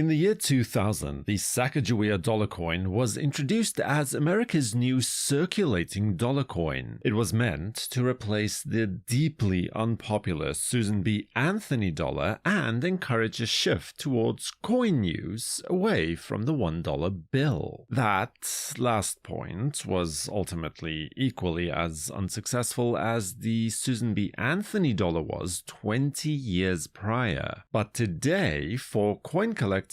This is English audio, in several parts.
In the year 2000, the Sacagawea dollar coin was introduced as America's new circulating dollar coin. It was meant to replace the deeply unpopular Susan B. Anthony dollar and encourage a shift towards coin use away from the $1 bill. That last point was ultimately equally as unsuccessful as the Susan B. Anthony dollar was 20 years prior. But today, for coin collectors,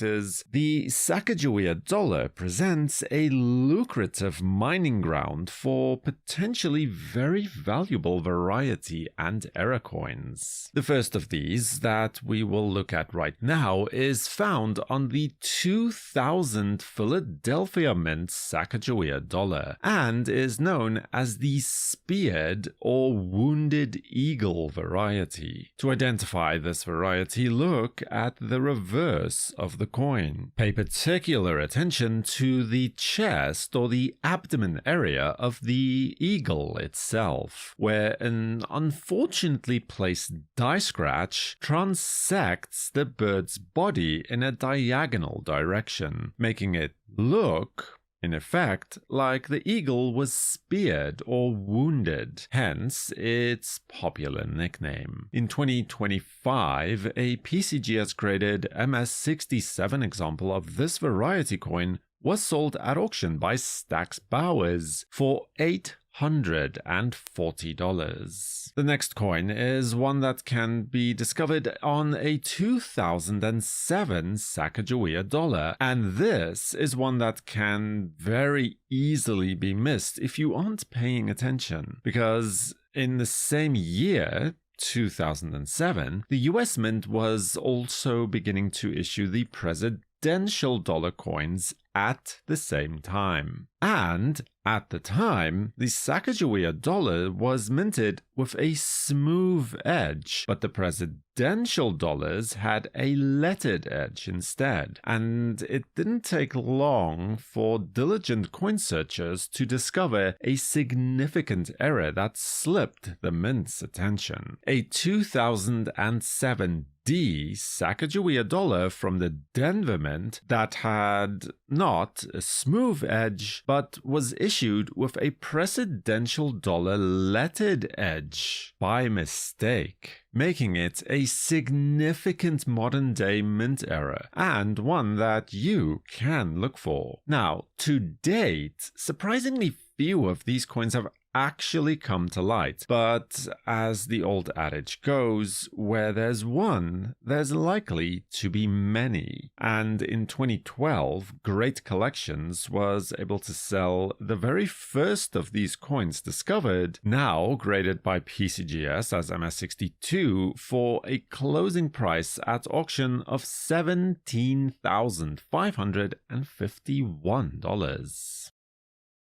the Sacagawea dollar presents a lucrative mining ground for potentially very valuable variety and error coins. The first of these that we will look at right now is found on the 2000 Philadelphia Mint Sacagawea dollar and is known as the speared or wounded eagle variety. To identify this variety, look at the reverse of the coin. Pay particular attention to the chest or the abdomen area of the eagle itself, where an unfortunately placed die scratch transects the bird's body in a diagonal direction, making it look, in effect, like the eagle was speared or wounded, hence its popular nickname. In 2025, a PCGS-graded MS67 example of this variety coin was sold at auction by Stack's Bowers for $840. The next coin is one that can be discovered on a 2007 Sacagawea dollar, and this is one that can very easily be missed if you aren't paying attention, because in the same year, 2007, the US Mint was also beginning to issue the presidential dollar coins at the same time. And at the time, the Sacagawea dollar was minted with a smooth edge, but the presidential dollars had a lettered edge instead. And it didn't take long for diligent coin searchers to discover a significant error that slipped the mint's attention. A 2007 Sacagawea dollar from the Denver Mint that had not a smooth edge but was issued with a presidential dollar lettered edge by mistake, making it a significant modern-day mint error and one that you can look for. Now, to date, surprisingly few of these coins have actually come to light, but as the old adage goes, where there's one, there's likely to be many. And in 2012, Great Collections was able to sell the very first of these coins discovered, now graded by PCGS as MS62, for a closing price at auction of $17,551.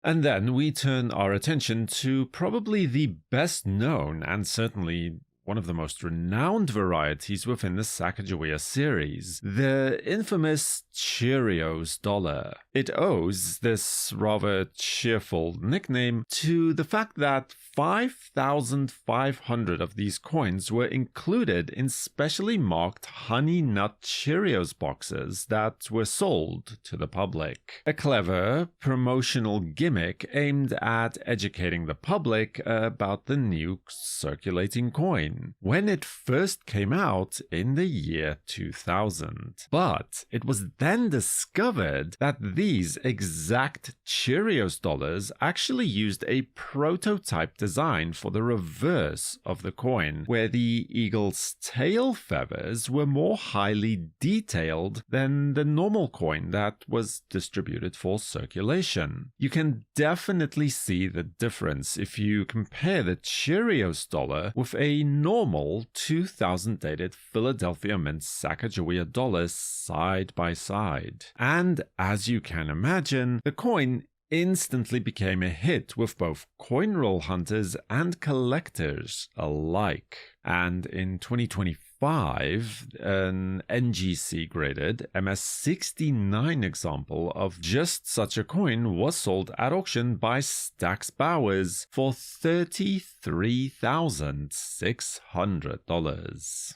And then we turn our attention to probably the best known and certainly one of the most renowned varieties within the Sacagawea series, the infamous Cheerios Dollar. It owes this rather cheerful nickname to the fact that 5,500 of these coins were included in specially marked Honey Nut Cheerios boxes that were sold to the public. A clever promotional gimmick aimed at educating the public about the new circulating coin when it first came out in the year 2000. But it was then discovered that these exact Cheerios dollars actually used a prototype design for the reverse of the coin, where the eagle's tail feathers were more highly detailed than the normal coin that was distributed for circulation. You can definitely see the difference if you compare the Cheerios dollar with a normal 2000 dated Philadelphia Mint Sacagawea dollar side by side. And as you can imagine, the coin instantly became a hit with both coin roll hunters and collectors alike. And in 2025, an NGC graded MS69 example of just such a coin was sold at auction by Stack's Bowers for $33,600.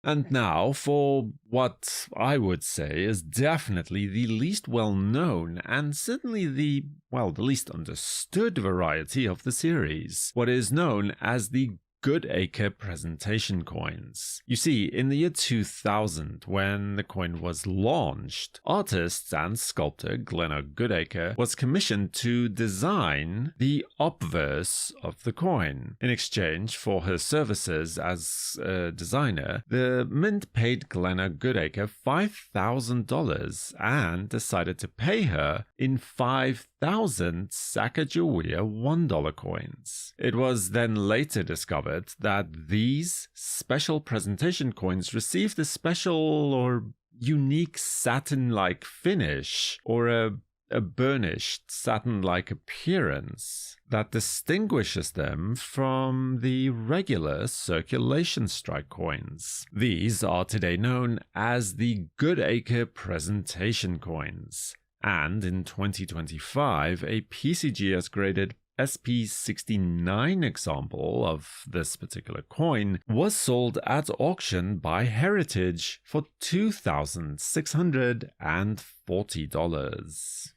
And now for what I would say is definitely the least well-known and certainly the least understood variety of the series, what is known as the Goodacre Presentation coins. You see, in the year 2000, when the coin was launched, artist and sculptor Glenna Goodacre was commissioned to design the obverse of the coin. In exchange for her services as a designer, the mint paid Glenna Goodacre $5,000 and decided to pay her in 5,000 Sacagawea $1 coins. It was then later discovered that these special presentation coins received a special or unique satin-like finish or a burnished satin-like appearance that distinguishes them from the regular circulation strike coins. These are today known as the Goodacre Presentation coins. And in 2025, a PCGS graded SP69 example of this particular coin was sold at auction by Heritage for $2,640.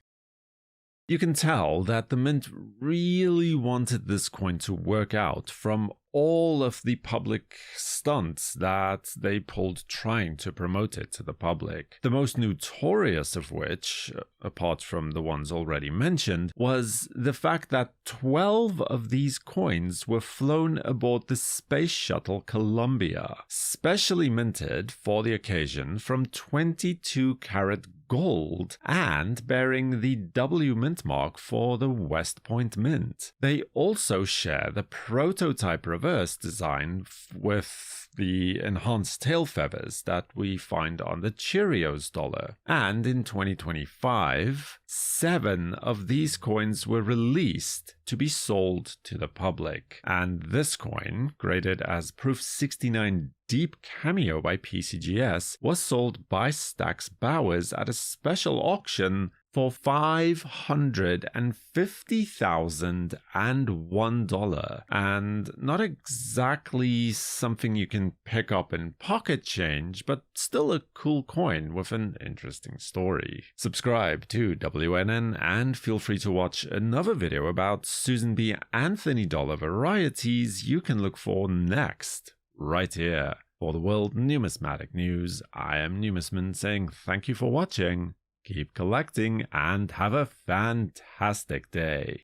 You can tell that the mint really wanted this coin to work out from all of the public stunts that they pulled trying to promote it to the public. The most notorious of which, apart from the ones already mentioned, was the fact that 12 of these coins were flown aboard the Space Shuttle Columbia, specially minted for the occasion from 22-karat gold and bearing the W mint mark for the West Point Mint. They also share the prototype reverse design with the enhanced tail feathers that we find on the Cheerios Dollar. And in 2025, 7 of these coins were released to be sold to the public. And this coin, graded as Proof 69 Deep Cameo by PCGS, was sold by Stax Bowers at a special auction for $550,001, and not exactly something you can pick up in pocket change, but still a cool coin with an interesting story. Subscribe to WNN and feel free to watch another video about Susan B. Anthony dollar varieties you can look for next, right here. For the World Numismatic News, I am Numisman saying thank you for watching. Keep collecting and have a fantastic day.